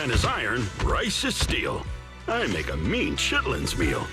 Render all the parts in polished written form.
sand is iron, rice is steel. I make a mean chitlins meal.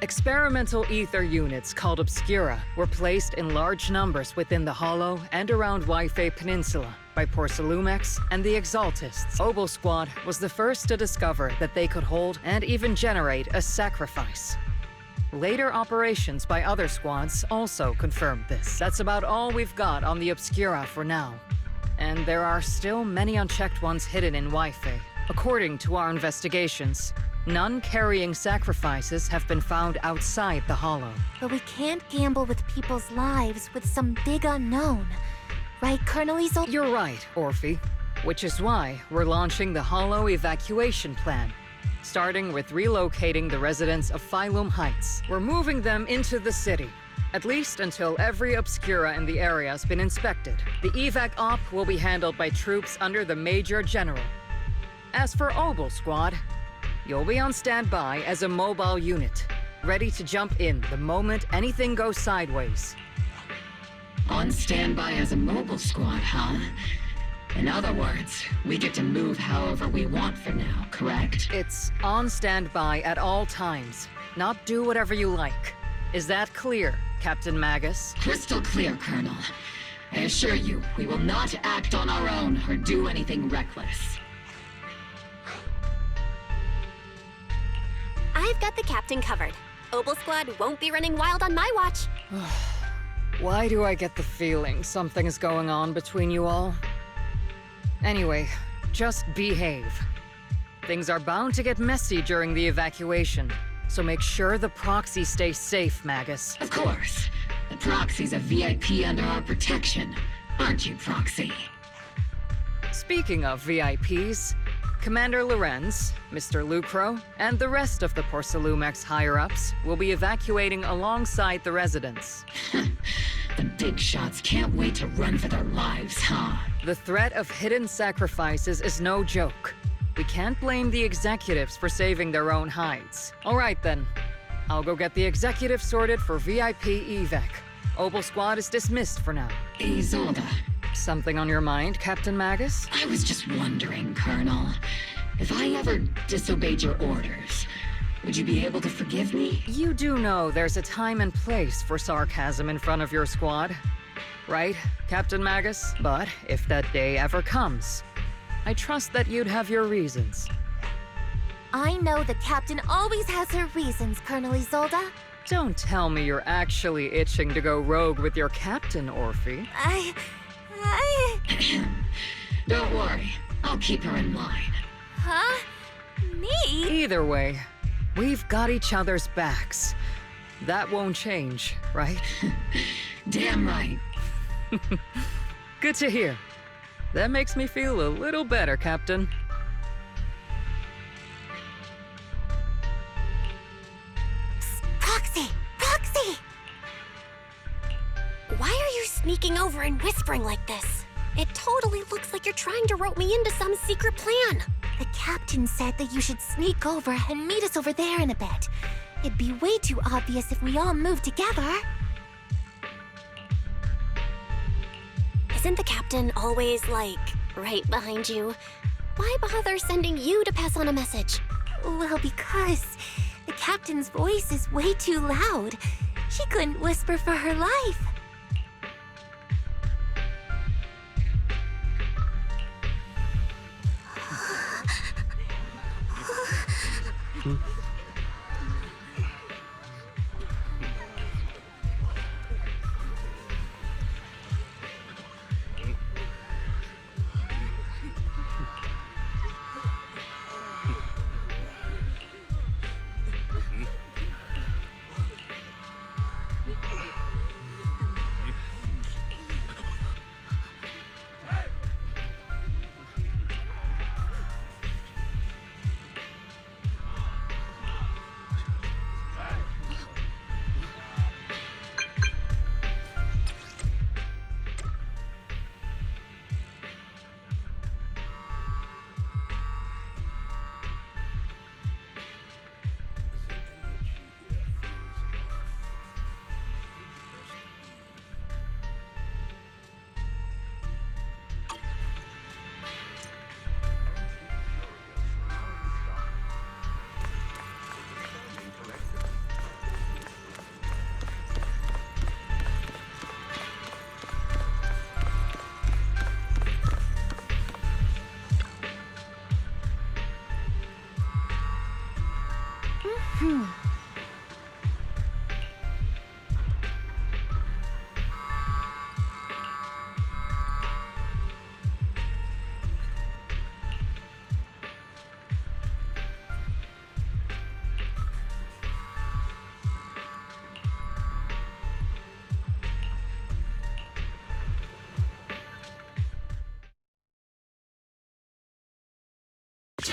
Experimental ether units called Obscura were placed in large numbers within the Hollow and around Waifei Peninsula by Porcelumex and the Exaltists. Obel Squad was the first to discover that they could hold and even generate a sacrifice. Later operations by other squads also confirmed this. That's about all we've got on the Obscura for now. And there are still many unchecked ones hidden in Waifei. According to our investigations, none carrying sacrifices have been found outside the Hollow. But we can't gamble with people's lives with some big unknown. Right, Colonel Isolde? You're right, Orphe. Which is why we're launching the Hollow evacuation plan. Starting with relocating the residents of Phylum Heights. We're moving them into the city, at least until every Obscura in the area has been inspected. The evac op will be handled by troops under the Major General. As for Obel Squad, you'll be on standby as a mobile unit, ready to jump in the moment anything goes sideways. On standby as a mobile squad, huh? In other words, we get to move however we want for now, correct? It's on standby at all times, not do whatever you like. Is that clear, Captain Magus? Crystal clear, Colonel. I assure you, we will not act on our own or do anything reckless. I've got the captain covered. Obel Squad won't be running wild on my watch. Why do I get the feeling something's going on between you all? Anyway, just behave. Things are bound to get messy during the evacuation, so make sure the proxy stays safe, Magus. Of course. The proxy's a VIP under our protection, aren't you, Proxy? Speaking of VIPs, Commander Lorenz, Mr. Lucro, and the rest of the Porcelumex higher-ups will be evacuating alongside the residents. The big shots can't wait to run for their lives, huh? The threat of hidden sacrifices is no joke. We can't blame the executives for saving their own hides. All right then, I'll go get the executives sorted for VIP evac. Obel Squad is dismissed for now. Isolde. Something on your mind, Captain Magus? I was just wondering, Colonel, if I ever disobeyed your orders, would you be able to forgive me? You do know there's a time and place for sarcasm in front of your squad, right, Captain Magus? But if that day ever comes, I trust that you'd have your reasons. I know the captain always has her reasons, Colonel Isolde. Don't tell me you're actually itching to go rogue with your captain, Orphe. Don't worry, I'll keep her in line. Huh? Me? Either way, we've got each other's backs. That won't change, right? Damn right. Good to hear. That makes me feel a little better, Captain. Psst, Proxy! Proxy! Why are you sneaking over and whispering like this? It totally looks like you're trying to rope me into some secret plan. The captain said that you should sneak over and meet us over there in a bit. It'd be way too obvious if we all moved together. Isn't the captain always, like, right behind you? Why bother sending you to pass on a message? Well, because the captain's voice is way too loud. She couldn't whisper for her life.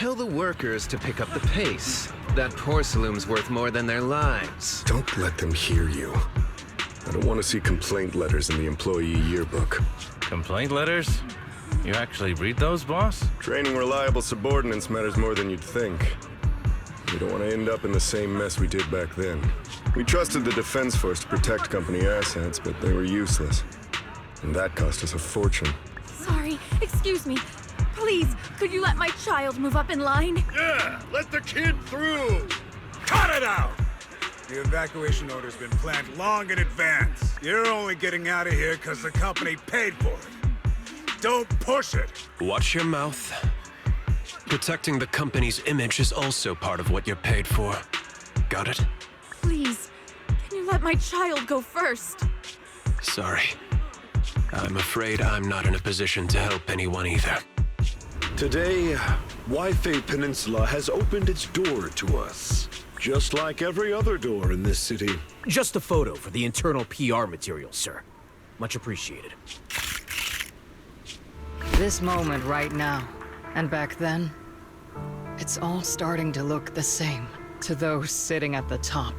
Tell the workers to pick up the pace. That porcelain's worth more than their lives. Don't let them hear you. I don't want to see complaint letters in the employee yearbook. Complaint letters? You actually read those, boss? Training reliable subordinates matters more than you'd think. We don't want to end up in the same mess we did back then. We trusted the Defense Force to protect company assets, but they were useless. And that cost us a fortune. Sorry, excuse me. Please, could you let my child move up in line? Yeah, let the kid through. Cut it out! The evacuation order's been planned long in advance. You're only getting out of here because the company paid for it. Don't push it. Watch your mouth. Protecting the company's image is also part of what you're paid for. Got it? Please, can you let my child go first? Sorry. I'm afraid I'm not in a position to help anyone either. Today, Wi-Fi Peninsula has opened its door to us. Just like every other door in this city. Just a photo for the internal PR material, sir. Much appreciated. This moment right now, and back then, it's all starting to look the same to those sitting at the top.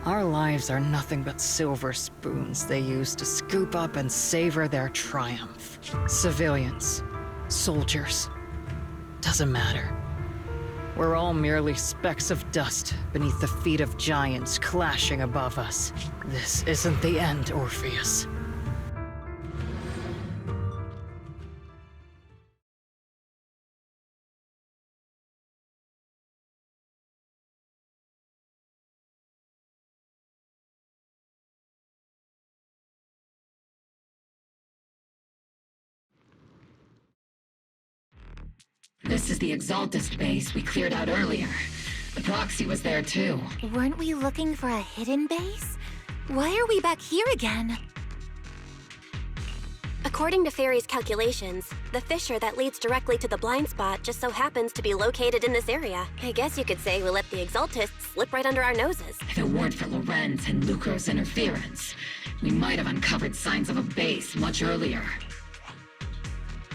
Our lives are nothing but silver spoons they use to scoop up and savor their triumph. Civilians, soldiers, doesn't matter. We're all merely specks of dust beneath the feet of giants clashing above us. This isn't the end, Orpheus. This is the Exaltist base we cleared out earlier. The proxy was there too. Weren't we looking for a hidden base? Why are we back here again? According to Fairy's calculations, the fissure that leads directly to the blind spot just so happens to be located in this area. I guess you could say we let the Exaltists slip right under our noses. If it weren't for Lorenz and Lucro's interference, we might have uncovered signs of a base much earlier.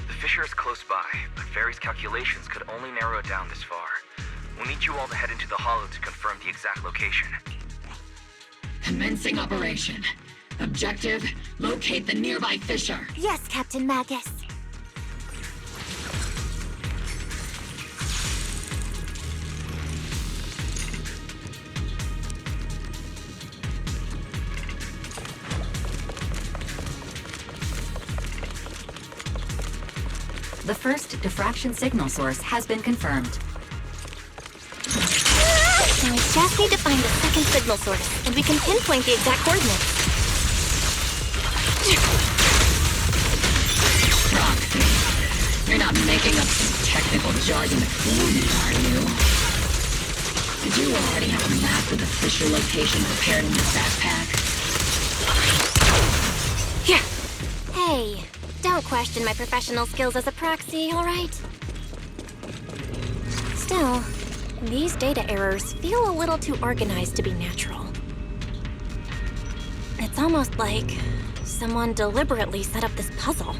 The fissure is close by, but Fairy's calculations could only narrow it down this far. We'll need you all to head into the hollow to confirm the exact location. Commencing operation. Objective, locate the nearby fissure. Yes, Captain Magus. The first diffraction signal source has been confirmed. Now we just need to find the second signal source, and we can pinpoint the exact coordinates. Roxy, you're not making up some technical jargon to fool me, are you? with the Fisher location prepared in your backpack? Here. Hey, don't question my professional skills as a proxy, all right? Still, these data errors feel a little too organized to be natural. It's almost like someone deliberately set up this puzzle.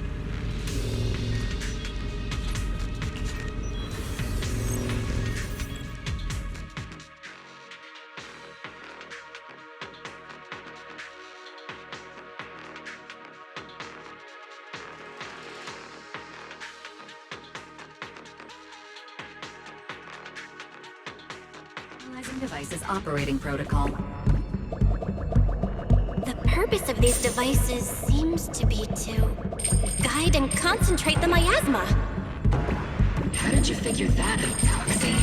Analyzing device's operating protocol. The purpose of these devices seems to be to guide and concentrate the miasma. How did you figure that out, Proxy?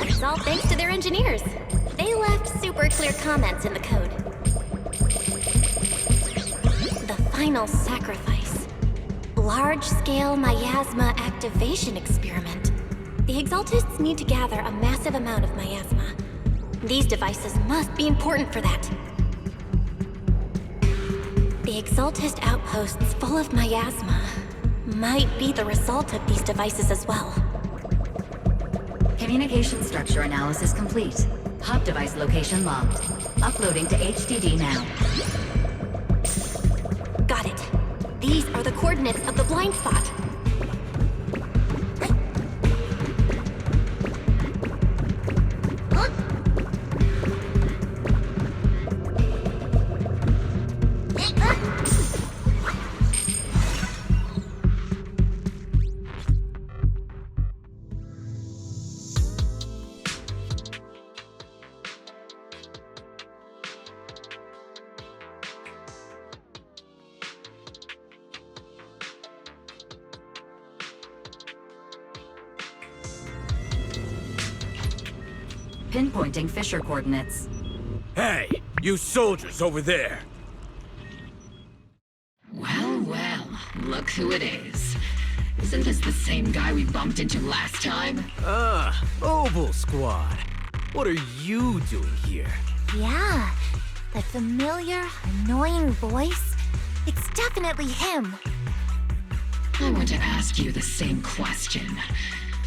It's all thanks to their engineers. They left super clear comments in the code. The final sacrifice. Large-scale miasma activation experiment. The Exaltists need to gather a massive amount of miasma. These devices must be important for that. The Exaltist outposts full of miasma might be the result of these devices as well. Communication structure analysis complete. Hub device location logged. Uploading to HDD now. Got it. These are the coordinates of the blind spot. Pinpointing Fisher coordinates. Hey, you soldiers over there! Well, well, look who it is. Isn't this the same guy we bumped into last time? Mobile Squad. What are you doing here? Yeah, that familiar, annoying voice. It's definitely him. I want to ask you the same question.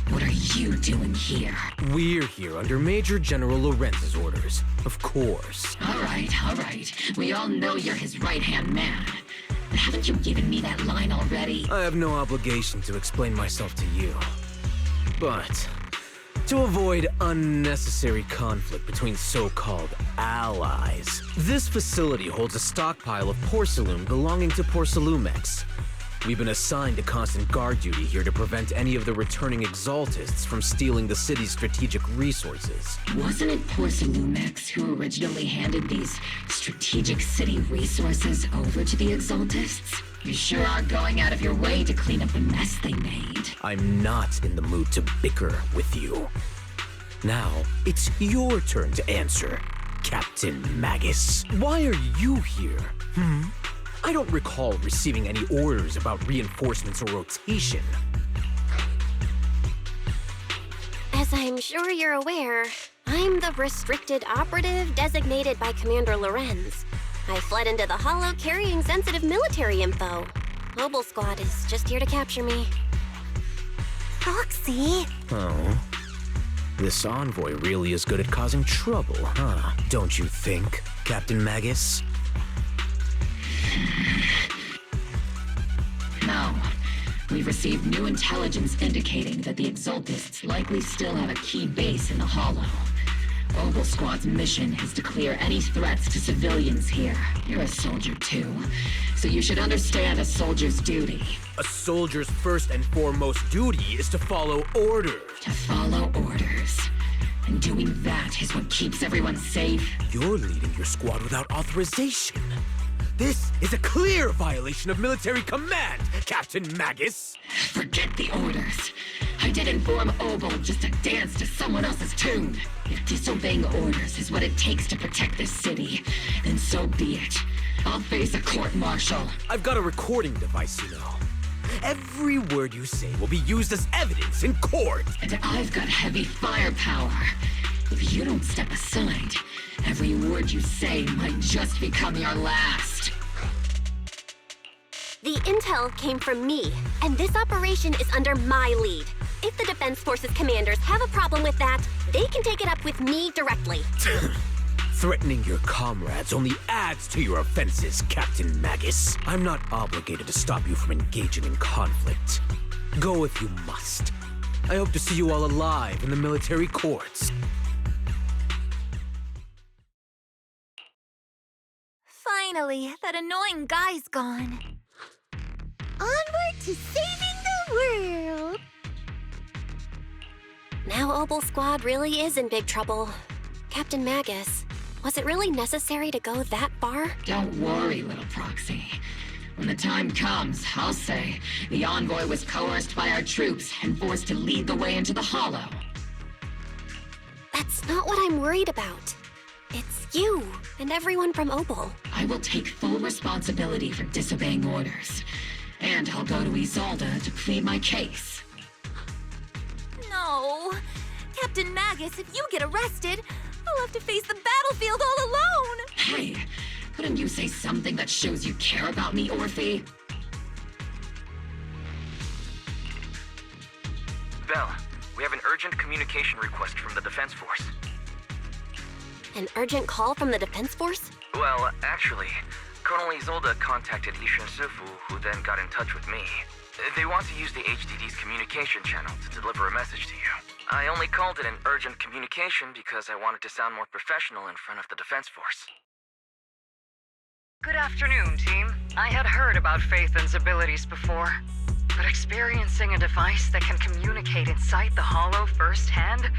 What are you doing here? We're here under Major General Lorenz's orders, of course. All right. We all know you're his right-hand man. But haven't you given me that line already? I have no obligation to explain myself to you. But to avoid unnecessary conflict between so-called allies, this facility holds a stockpile of porcelain belonging to Porcelumex. We've been assigned to constant guard duty here to prevent any of the returning Exaltists from stealing the city's strategic resources. Wasn't it Porcelumex who originally handed these strategic city resources over to the Exaltists? You sure are going out of your way to clean up the mess they made. I'm not in the mood to bicker with you. Now, it's your turn to answer, Captain Magus. Why are you here? I don't recall receiving any orders about reinforcements or rotation. As I'm sure you're aware, I'm the restricted operative designated by Commander Lorenz. I fled into the Hollow carrying sensitive military info. Mobile Squad is just here to capture me. Proxy? Oh. This envoy really is good at causing trouble, huh? Don't you think, Captain Magus? No. We've received new intelligence indicating that the Exaltists likely still have a key base in the Hollow. Mobile Squad's mission is to clear any threats to civilians here. You're a soldier too, so you should understand a soldier's duty. A soldier's first and foremost duty is to follow orders. To follow orders. And doing that is what keeps everyone safe. You're leading your squad without authorization. This is a clear violation of military command, Captain Magus! Forget the orders. I didn't form Obel just to dance to someone else's tune. If disobeying orders is what it takes to protect this city, then so be it. I'll face a court-martial. I've got a recording device, you know. Every word you say will be used as evidence in court. And I've got heavy firepower. If you don't step aside, every word you say might just become your last. The intel came from me, and this operation is under my lead. If the Defense Forces commanders have a problem with that, they can take it up with me directly. Threatening your comrades only adds to your offenses, Captain Magus. I'm not obligated to stop you from engaging in conflict. Go if you must. I hope to see you all alive in the military courts. Finally, that annoying guy's gone. Onward to saving the world! Now Obel Squad really is in big trouble. Captain Magus, was it really necessary to go that far? Don't worry, little proxy. When the time comes, I'll say the envoy was coerced by our troops and forced to lead the way into the Hollow. That's not what I'm worried about. It's you and everyone from Obel. I will take full responsibility for disobeying orders. And I'll go to Isolde to plead my case. No. Captain Magus, if you get arrested, I'll have to face the battlefield all alone! Hey, couldn't you say something that shows you care about me, Orphe? Belle, we have an urgent communication request from the Defense Force. An urgent call from the Defense Force? Well, actually, Colonel Isolde contacted Ishin Sifu, who then got in touch with me. They want to use the HDD's communication channel to deliver a message to you. I only called it an urgent communication because I wanted to sound more professional in front of the Defense Force. Good afternoon, team. I had heard about Phaethon's abilities before, but experiencing a device that can communicate inside the Hollow firsthand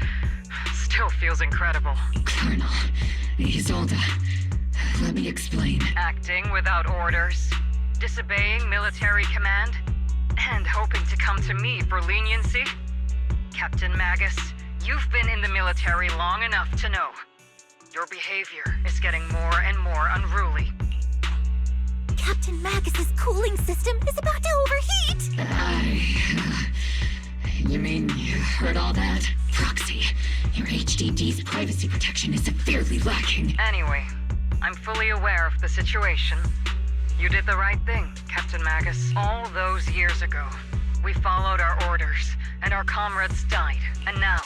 still feels incredible. Colonel Isolde, let me explain. Acting without orders, disobeying military command, and hoping to come to me for leniency? Captain Magus, you've been in the military long enough to know. Your behavior is getting more and more unruly. Captain Magus's cooling system is about to overheat! You mean you heard all that? Proxy, your HDD's privacy protection is severely lacking. Anyway, I'm fully aware of the situation. You did the right thing, Captain Magus. All those years ago, we followed our orders, and our comrades died. And now,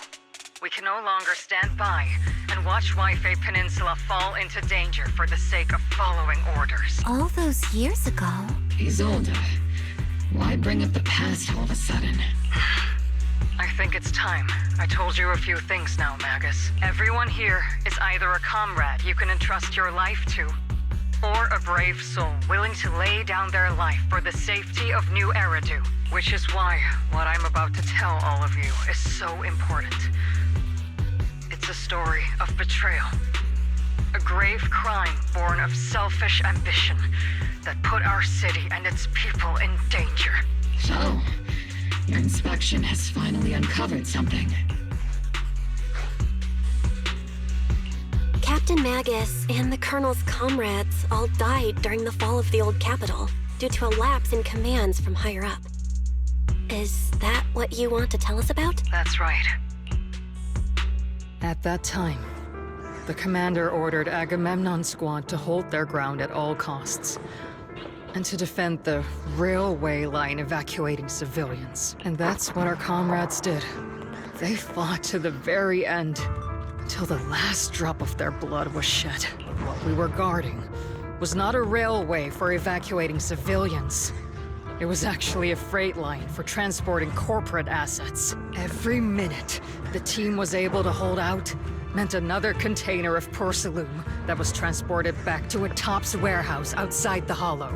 we can no longer stand by and watch Waifei Peninsula fall into danger for the sake of following orders. All those years ago? Isolde, why bring up the past all of a sudden? I think it's time. I told you a few things now, Magus. Everyone here is either a comrade you can entrust your life to, or a brave soul willing to lay down their life for the safety of New Eridu. Which is why what I'm about to tell all of you is so important. It's a story of betrayal. A grave crime born of selfish ambition that put our city and its people in danger. So, your inspection has finally uncovered something. Captain Magus and the Colonel's comrades all died during the fall of the old capital due to a lapse in commands from higher up. Is that what you want to tell us about? That's right. At that time, the commander ordered Agamemnon's squad to hold their ground at all costs, and to defend the railway line evacuating civilians. And that's what our comrades did. They fought to the very end, until the last drop of their blood was shed. What we were guarding was not a railway for evacuating civilians. It was actually a freight line for transporting corporate assets. Every minute the team was able to hold out meant another container of porcelain that was transported back to a Topps warehouse outside the Hollow.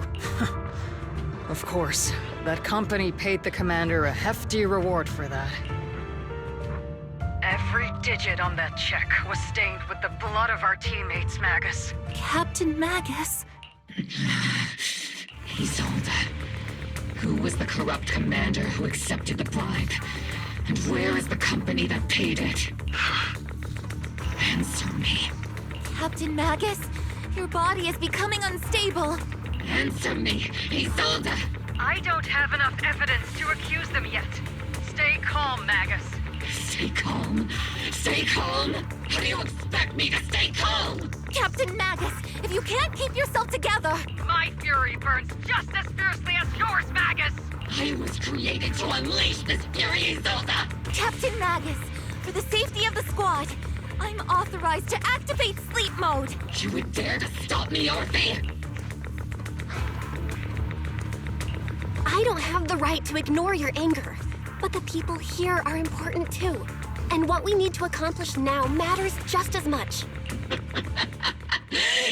Of course, that company paid the commander a hefty reward for that. Every digit on that check was stained with the blood of our teammates, Magus. Captain Magus? Isolde. Who was the corrupt commander who accepted the bribe? And where is the company that paid it? Answer me. Captain Magus, your body is becoming unstable. Answer me, Isolde! I don't have enough evidence to accuse them yet. Stay calm, Magus. Stay calm. Stay stay calm? How do you expect me to stay calm? Captain Magus, if you can't keep yourself together... My fury burns just as fiercely as yours, Magus! I was created to unleash this fury, Isolde! Captain Magus, for the safety of the squad, I'm authorized to activate sleep mode. You would dare to stop me, Orphe? I don't have the right to ignore your anger, but the people here are important too. And what we need to accomplish now matters just as much.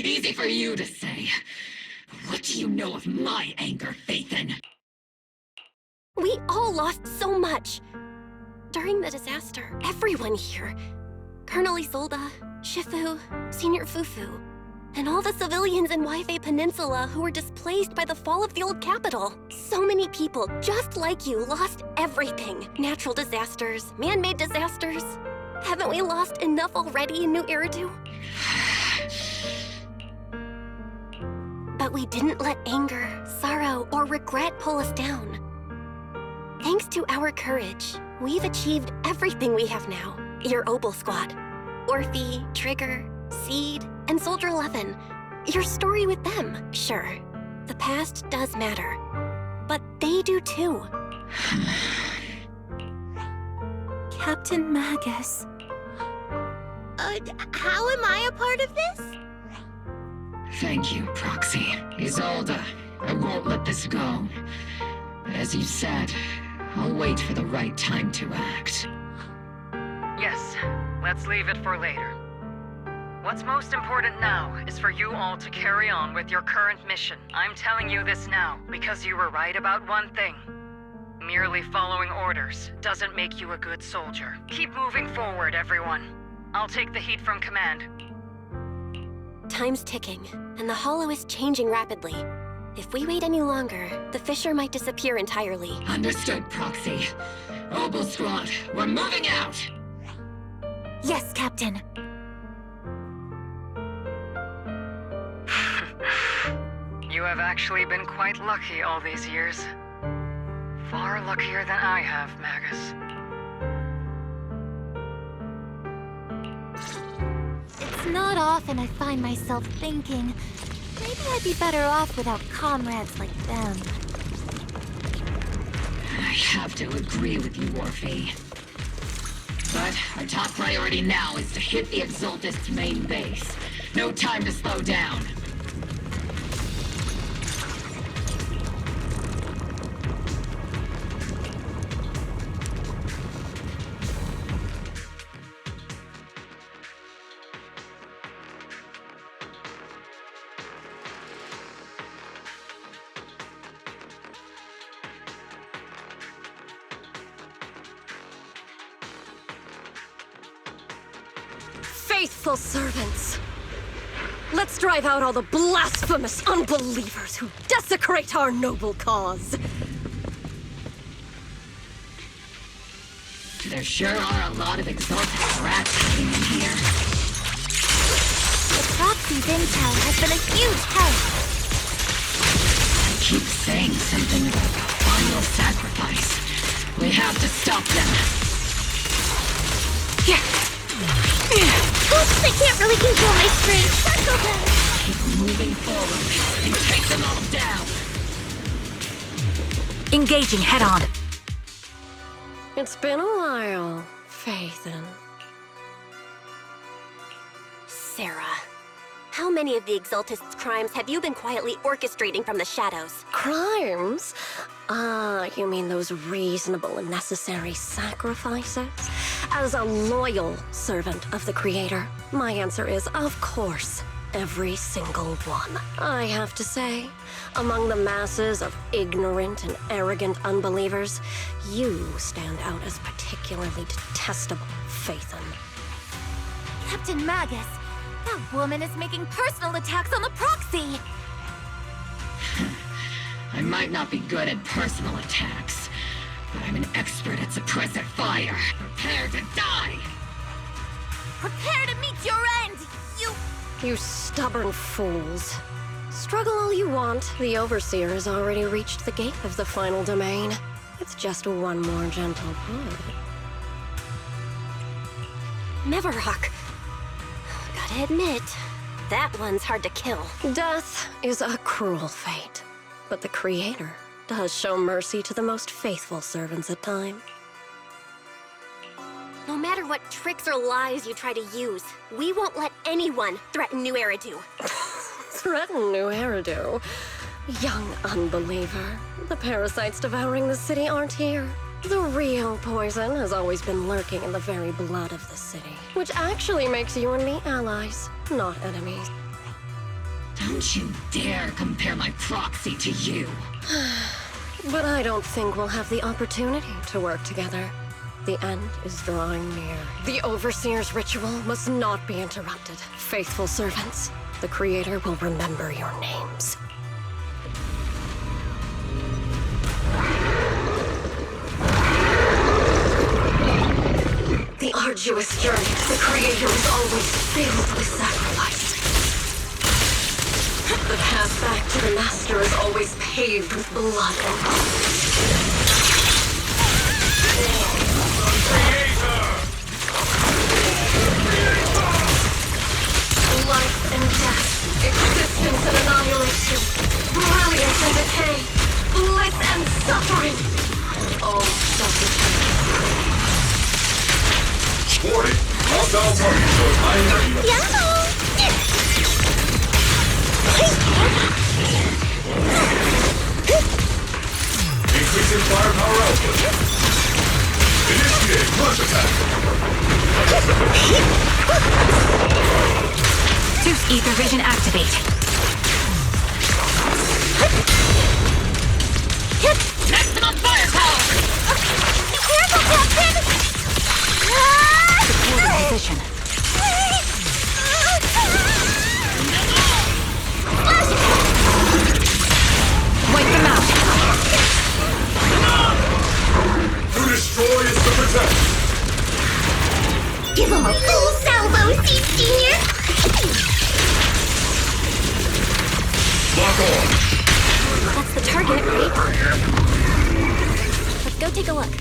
Easy for you to say. What do you know of my anger, Phaethon? We all lost so much. During the disaster, everyone here, Colonel Isolde, Shifu, Senior Fufu, and all the civilians in Waifei Peninsula who were displaced by the fall of the old capital. So many people, just like you, lost everything. Natural disasters, man-made disasters. Haven't we lost enough already in New Eridu? But we didn't let anger, sorrow, or regret pull us down. Thanks to our courage, we've achieved everything we have now. Your Obel Squad, Orphe, Trigger, Seed, and Soldier 11. Your story with them, sure. The past does matter. But they do too. Captain Magus. How am I a part of this? Thank you, Proxy. Isolde, I won't let this go. But as you said, I'll wait for the right time to act. Yes, let's leave it for later. What's most important now is for you all to carry on with your current mission. I'm telling you this now because you were right about one thing. Merely following orders doesn't make you a good soldier. Keep moving forward, everyone. I'll take the heat from command. Time's ticking, and the Hollow is changing rapidly. If we wait any longer, the fissure might disappear entirely. Understood, Proxy. Obel Squad, we're moving out! Yes, Captain. You have actually been quite lucky all these years. Far luckier than I have, Magus. It's not often I find myself thinking, maybe I'd be better off without comrades like them. I have to agree with you, Orphe. But our top priority now is to hit the Exaltist's main base. No time to slow down. Faithful servants, let's drive out all the blasphemous unbelievers who desecrate our noble cause. There sure are a lot of Exalted rats hiding in here. The Proxy's intel has been a huge help. I keep saying something about the final sacrifice. We have to stop them. Oops, I can't really control my strength. That's okay. Keep moving forward and take them all down. Engaging head on. It's been a while, Phaethon. Sarah, how many of the Exaltist's crimes have you been quietly orchestrating from the shadows? Crimes? You mean those reasonable and necessary sacrifices? As a loyal servant of the Creator, my answer is, of course, every single one. I have to say, among the masses of ignorant and arrogant unbelievers, you stand out as particularly detestable, Phaethon. Captain Magus, that woman is making personal attacks on the Proxy! I might not be good at personal attacks, but I'm an expert at suppressive fire. Prepare to die! Prepare to meet your end, You stubborn fools. Struggle all you want. The Overseer has already reached the gate of the final domain. It's just one more gentle push. Mevarok. Gotta admit, that one's hard to kill. Death is a cruel fate, but the Creator does show mercy to the most faithful servants at times. No matter what tricks or lies you try to use, we won't let anyone threaten New Eridu. Threaten New Eridu? Young unbeliever. The parasites devouring the city aren't here. The real poison has always been lurking in the very blood of the city, which actually makes you and me allies, not enemies. Don't you dare compare my proxy to you. But I don't think we'll have the opportunity to work together. The end is drawing near. The Overseer's ritual must not be interrupted. Faithful servants, the Creator will remember your names. The arduous journey to the Creator is always filled with sacrifice. The path back to the Master is always paved with blood and life and death, existence and annihilation, brilliance and decay, bliss and suffering, all self-determined. Warning! Countdown target for time. Increasing firepower output. Initiate rush attack. Zeus ether vision activate. Maximum firepower! Be careful, Captain! Secure position. Wipe them out. To destroy is to protect. Give him a full salvo, Senior! Lock on. That's the target, right? Let's go take a look.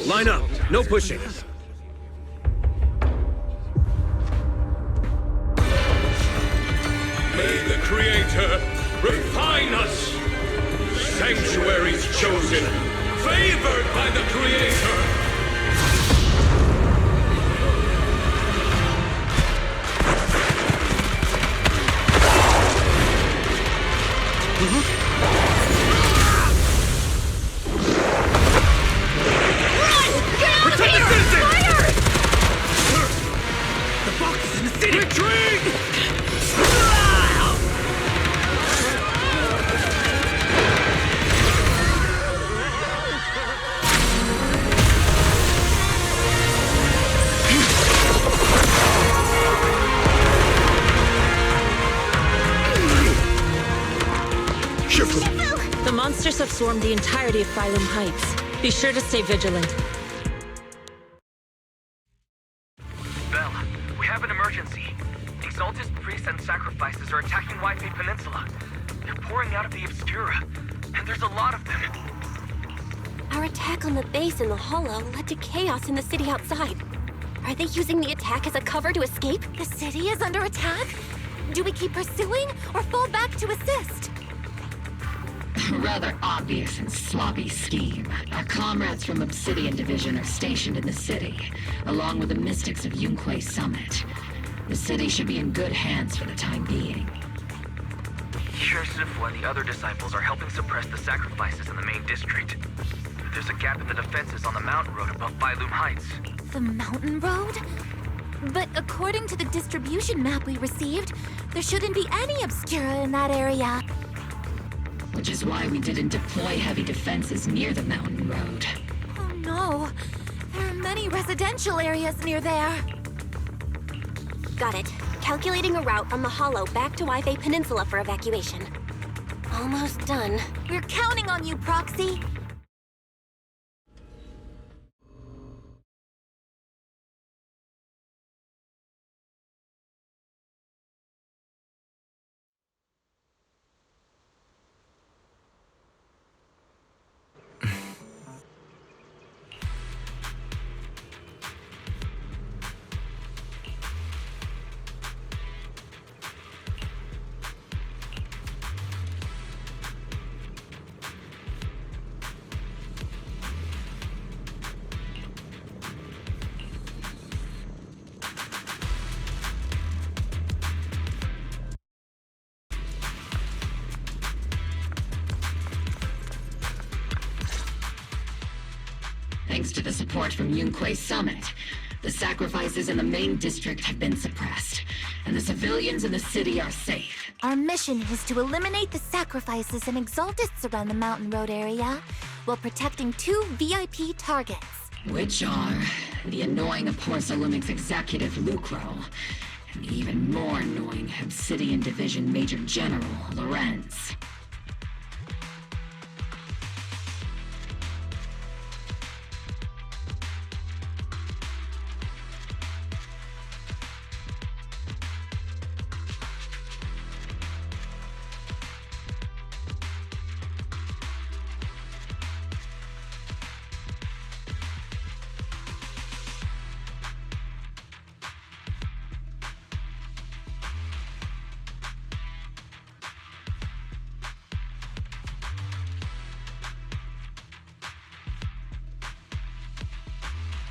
Line up. No pushing. May the Creator refine us. Sanctuaries chosen, favored by the Creator. The monsters have swarmed the entirety of Phylum Heights. Be sure to stay vigilant. Bell, we have an emergency. Exalted priests and sacrifices are attacking Wi-Fi Peninsula. They're pouring out of the Obscura, and there's a lot of them. Our attack on the base in the Hollow led to chaos in the city outside. Are they using the attack as a cover to escape? The city is under attack? Do we keep pursuing or fall back to assist? Rather obvious and sloppy scheme. Our comrades from Obsidian Division are stationed in the city, along with the mystics of Yunque Summit. The city should be in good hands for the time being. Shifu and the other disciples are helping suppress the sacrifices in the main district. There's a gap in the defenses on the mountain road above Phylum Heights. The mountain road? But according to the distribution map we received, there shouldn't be any Obscura in that area. which is why we didn't deploy heavy defenses near the mountain road. Oh no! There are many residential areas near there. Got it. Calculating a route from the Hollow back to Wi-Fi Peninsula for evacuation. Almost done. We're counting on you, Proxy. Thanks to the support from Yunque's summit, the sacrifices in the main district have been suppressed, and the civilians in the city are safe. Our mission is to eliminate the sacrifices and exaltists around the Mountain Road area, while protecting 2 VIP targets. Which are the annoying Porcelumix executive Lucro, and even more annoying Obsidian Division Major General Lorenz.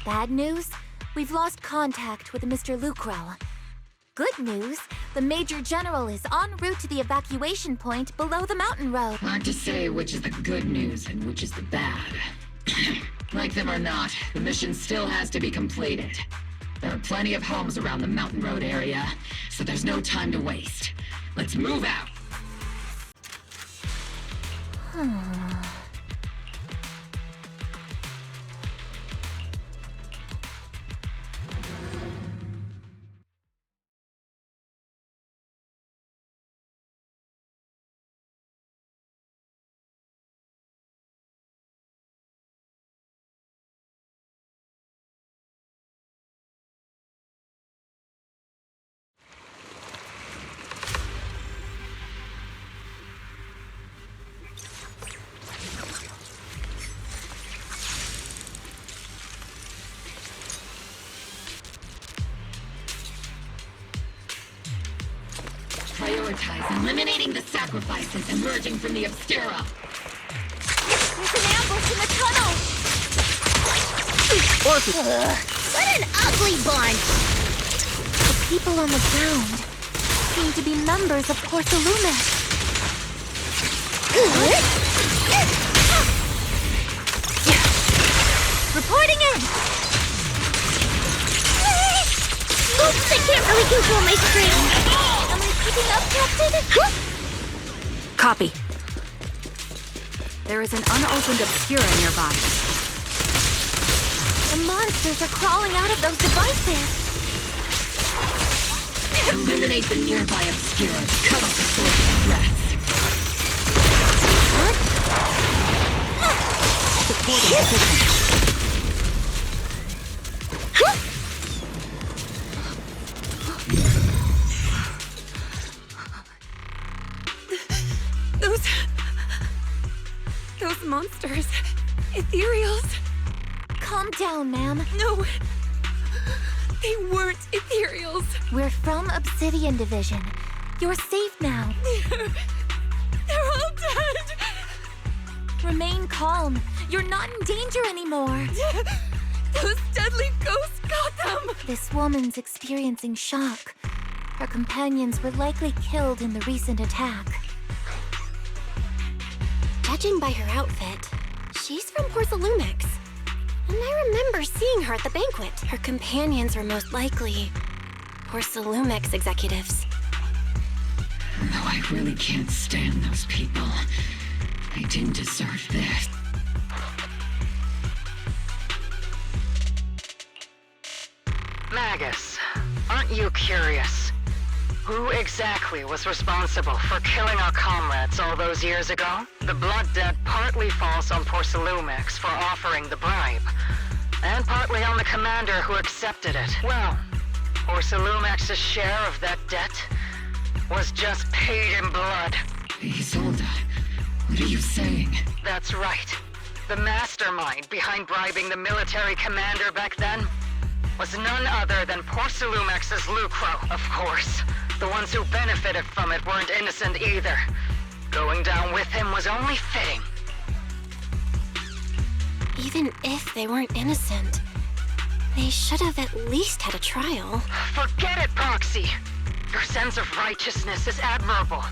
Bad news? We've lost contact with Mr. Lucro. Good news? The Major General is en route to the evacuation point below the mountain road. Hard to say which is the good news and which is the bad. Like them or not, the mission still has to be completed. There are plenty of homes around the mountain road area, so there's no time to waste. Let's move out! Prioritize eliminating the sacrifices emerging from the Obscura. There's an ambush in the tunnel! What an ugly bunch! The people on the ground seem to be members of Porcelumix. Reporting in! Oops, I can't really control my screen. Am I picking up, Captain? Copy. There is an unopened Obscura nearby. The monsters are crawling out of those devices. Eliminate the nearby Obscura to cut off the source of threats. Supporting position. Those monsters. Ethereals. Calm down, ma'am. No. They weren't ethereals. We're from Obsidian Division. You're safe now. They're all dead. Remain calm. You're not in danger anymore. Those deadly ghosts got them. This woman's experiencing shock. Her companions were likely killed in the recent attack. Judging by her outfit, she's from Porcelumix. And I remember seeing her at the banquet. Her companions were most likely Porcelumix executives. Though I really can't stand those people, I didn't deserve this. Magus, aren't you curious? Who exactly was responsible for killing our comrades all those years ago? The blood debt partly falls on Porcelumex for offering the bribe, and partly on the commander who accepted it. Well, Porcelumex's share of that debt was just paid in blood. Isolde, what are you saying? That's right. The mastermind behind bribing the military commander back then was none other than Porcelumex's Lucro, of course. The ones who benefited from it weren't innocent either. Going down with him was only fitting. Even if they weren't innocent, they should have at least had a trial. Forget it, Proxy! Your sense of righteousness is admirable.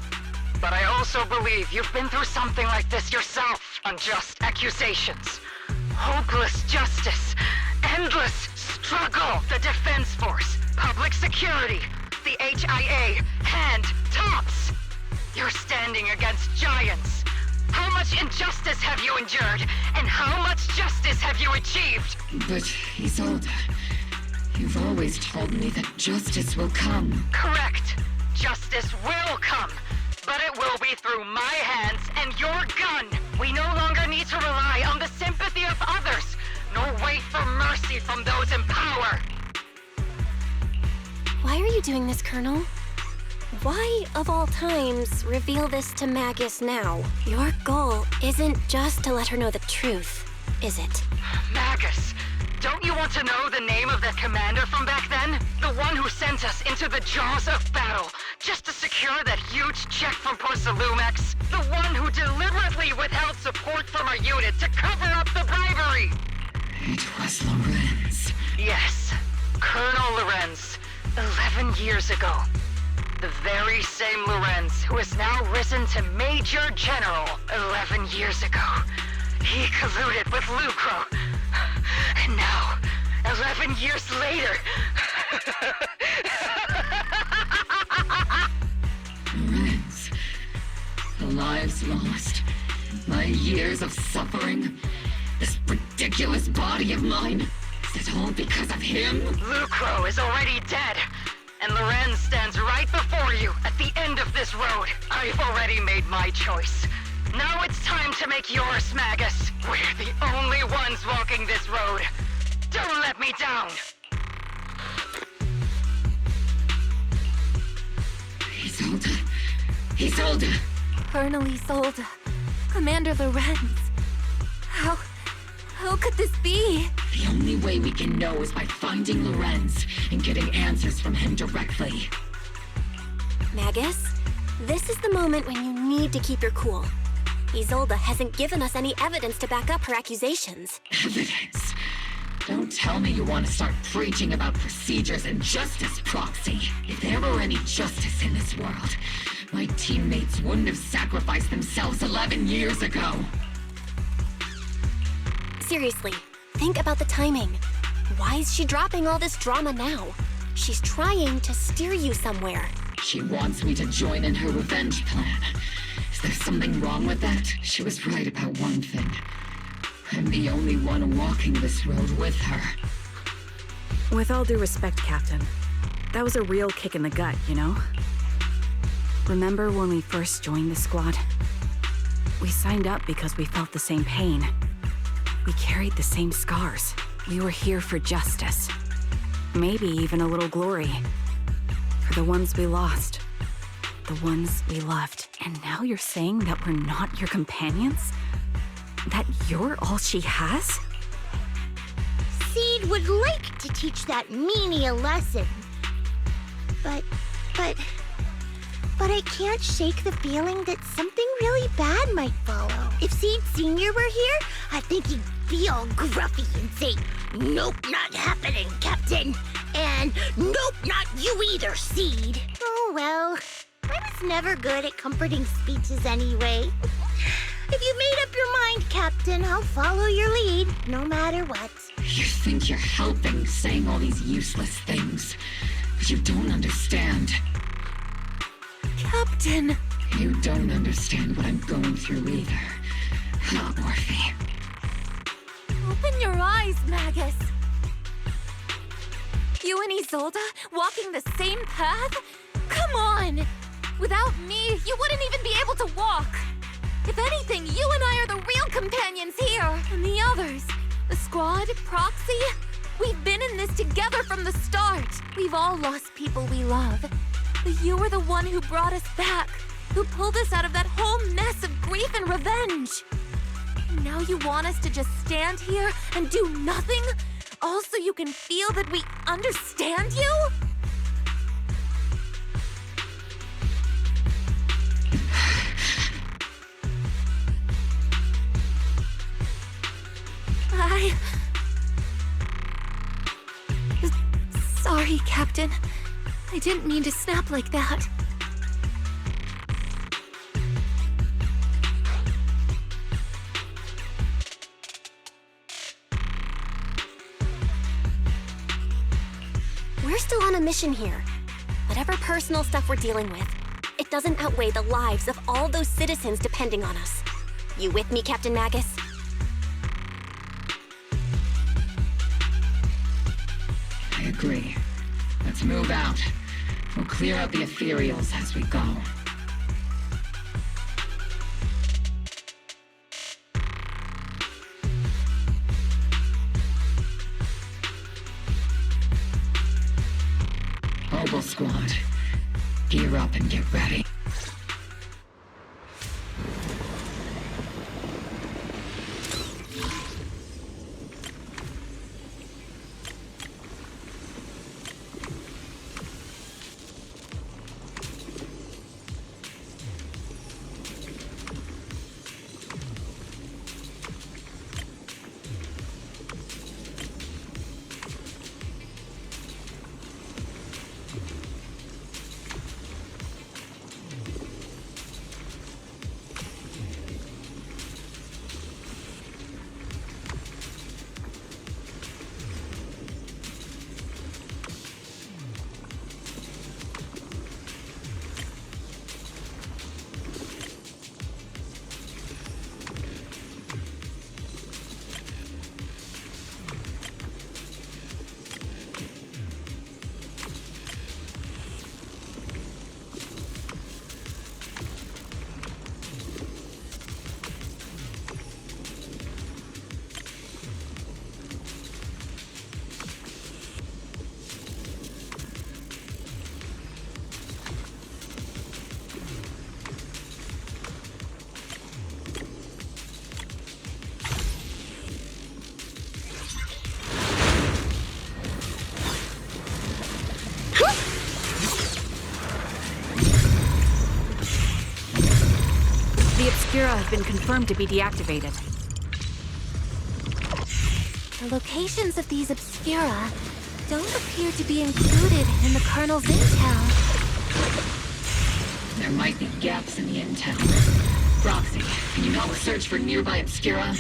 But I also believe you've been through something like this yourself. Unjust accusations, hopeless justice, endless struggle. The Defense Force, public security, the HIA, and TOPS. You're standing against giants. How much injustice have you endured? And how much justice have you achieved? But, Isolde, you've always told me that justice will come. Correct. Justice will come. But it will be through my hands and your gun. We no longer need to rely on the sympathy of others, nor wait for mercy from those in power. Why are you doing this, Colonel? Why, of all times, reveal this to Magus now? Your goal isn't just to let her know the truth, is it? Magus, don't you want to know the name of that commander from back then? The one who sent us into the jaws of battle, just to secure that huge check from Porcelumex? The one who deliberately withheld support from our unit to cover up the bribery? It was Lorenz. Yes, Colonel Lorenz, 11 years ago. The very same Lorenz who has now risen to Major General 11 years ago. He colluded with Lucro. And now, 11 years later... Lorenz, the lives lost, my years of suffering, this ridiculous body of mine, is it all because of him? Lucro is already dead. And Lorenz stands right before you at the end of this road. I've already made my choice. Now it's time to make yours, Magus. We're the only ones walking this road. Don't let me down. Isolde. Isolde. Colonel Isolde. Commander Lorenz. How could this be? The only way we can know is by finding Lorenz and getting answers from him directly. Magus, this is the moment when you need to keep your cool. Isolde hasn't given us any evidence to back up her accusations. Evidence? Don't tell me you want to start preaching about procedures and justice, Proxy. If there were any justice in this world, my teammates wouldn't have sacrificed themselves 11 years ago. Seriously, think about the timing. Why is she dropping all this drama now? She's trying to steer you somewhere. She wants me to join in her revenge plan. Is there something wrong with that? She was right about one thing. I'm the only one walking this road with her. With all due respect, Captain, that was a real kick in the gut, you know? Remember when we first joined the squad? We signed up because we felt the same pain. We carried the same scars. We were here for justice. Maybe even a little glory. For the ones we lost. The ones we loved. And now you're saying that we're not your companions? That you're all she has? Seed would like to teach that meanie a lesson. But I can't shake the feeling that something really bad might follow. If Seed Sr. were here, I think he'd be all gruffy and say, "Nope, not happening, Captain." And "Nope, not you either, Seed." Oh well, I was never good at comforting speeches anyway. If you've made up your mind, Captain, I'll follow your lead, no matter what. You think you're helping saying all these useless things, but you don't understand. Captain! You don't understand what I'm going through either. Morphe. Open your eyes, Magus. You and Isolde walking the same path? Come on! Without me, you wouldn't even be able to walk. If anything, you and I are the real companions here. And the others, the squad, Proxy, we've been in this together from the start. We've all lost people we love. But you were the one who brought us back, who pulled us out of that whole mess of grief and revenge. And now you want us to just stand here and do nothing? All so you can feel that we understand you? Sorry, Captain. I didn't mean to snap like that. We're still on a mission here. Whatever personal stuff we're dealing with, it doesn't outweigh the lives of all those citizens depending on us. You with me, Captain Magus? I agree. Let's move out. We'll clear out the ethereals as we go. Mobile Squad, gear up and get ready. The Obscura have been confirmed to be deactivated. The locations of these Obscura don't appear to be included in the Colonel's intel. There might be gaps in the intel. Roxy, can you help search for nearby Obscura?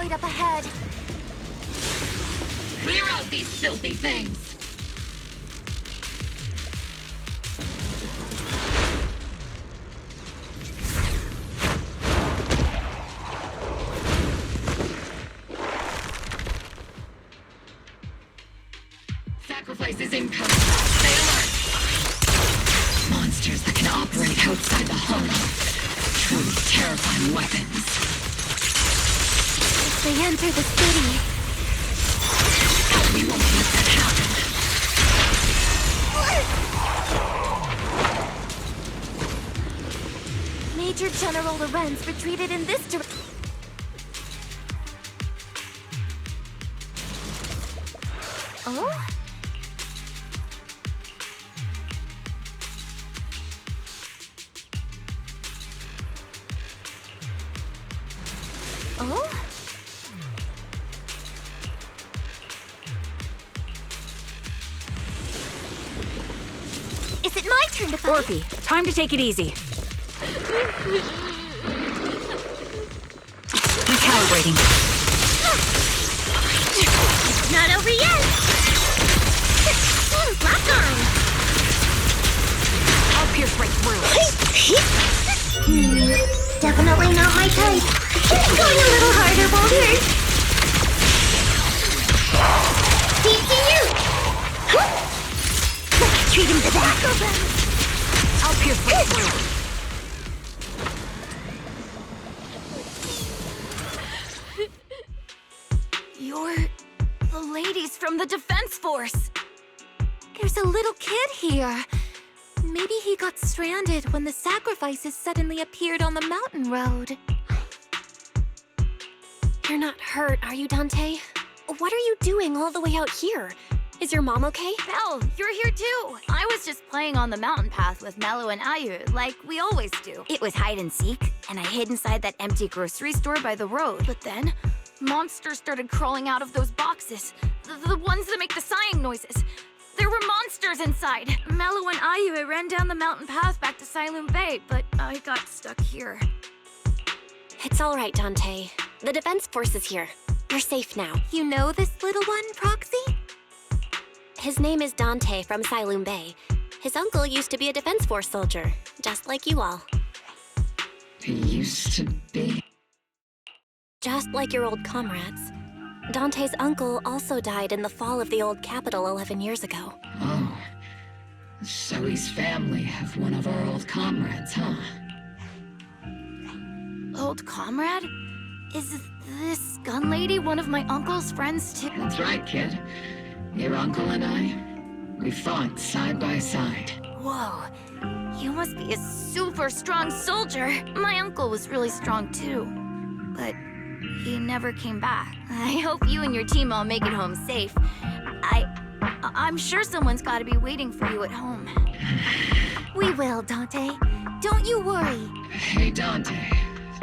asteroid up ahead. Clear out these filthy things! Sacrifice is incoming. Stay alert! Monsters that can operate outside the hollow. Truly terrifying weapons. If they enter the city... We won't let that happen. Major General Lorenz retreated in this direction. Oh? Oh? Is it my turn to fight? Orphe, time to take it easy. Recalibrating. Not over yet! Lock on! I'll pierce right through. Definitely not my type. Going a little harder, Boulder. Deep to you! Let's treat him to that. I'll pierce right through. You're the ladies from the Defense Force. There's a little kid here. Maybe he got stranded when the sacrifices suddenly appeared on the mountain road. You're not hurt, are you, Dante? What are you doing all the way out here? Is your mom okay? Belle, you're here too. I was just playing on the mountain path with Mello and Ayu, like we always do. It was hide and seek, and I hid inside that empty grocery store by the road. But then, monsters started crawling out of those boxes. The ones that make the sighing noises. There were monsters inside. Mello and Ayu ran down the mountain path back to Silum Bay, but I got stuck here. It's all right, Dante. The Defense Force is here. You're safe now. You know this little one, Proxy? His name is Dante from Silum Bay. His uncle used to be a Defense Force soldier, just like you all. He used to be... Just like your old comrades. Dante's uncle also died in the fall of the old capital 11 years ago. Oh. So his family have one of our old comrades, huh? Old comrade? Is this gun lady one of my uncle's friends too? That's right, kid. Your uncle and I, we fought side by side. Whoa. You must be a super strong soldier. My uncle was really strong too. But he never came back. I hope you and your team all make it home safe. I'm sure someone's gotta be waiting for you at home. We will, Dante. Don't you worry. Hey, Dante.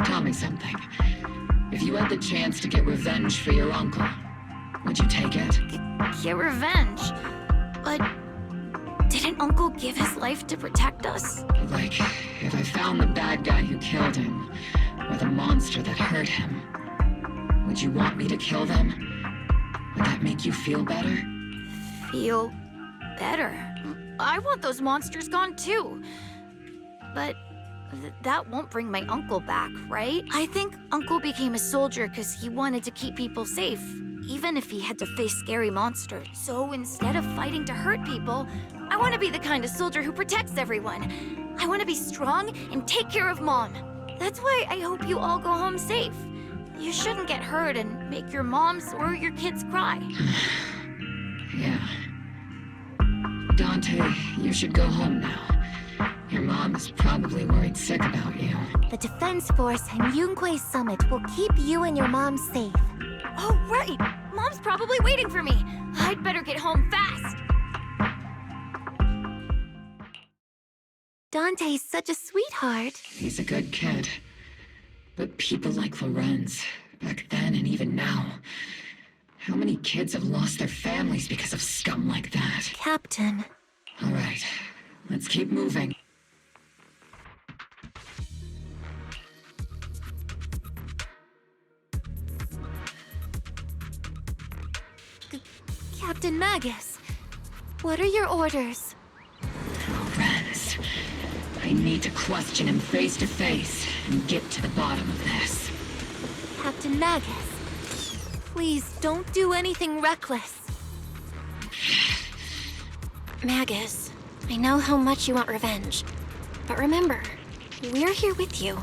Tell me something. If you had the chance to get revenge for your uncle, would you take it? Get revenge? But didn't Uncle give his life to protect us? Like, if I found the bad guy who killed him, or the monster that hurt him, would you want me to kill them? Would that make you feel better? Feel better? I want those monsters gone too. But that won't bring my uncle back, right? I think Uncle became a soldier because he wanted to keep people safe, even if he had to face scary monsters. So instead of fighting to hurt people, I want to be the kind of soldier who protects everyone. I want to be strong and take care of Mom. That's why I hope you all go home safe. You shouldn't get hurt and make your moms or your kids cry. Yeah. Dante, you should go home now. Your mom is probably worried sick about you. The Defense Force and Yunque Summit will keep you and your mom safe. Oh, right! Mom's probably waiting for me. I'd better get home fast. Dante's such a sweetheart. He's a good kid. But people like Lorenz, back then and even now, how many kids have lost their families because of scum like that? Captain. All right, let's keep moving. Magus, what are your orders? Lorenz, I need to question him face to face and get to the bottom of this. Captain Magus, please don't do anything reckless. Magus, I know how much you want revenge. But remember, we're here with you.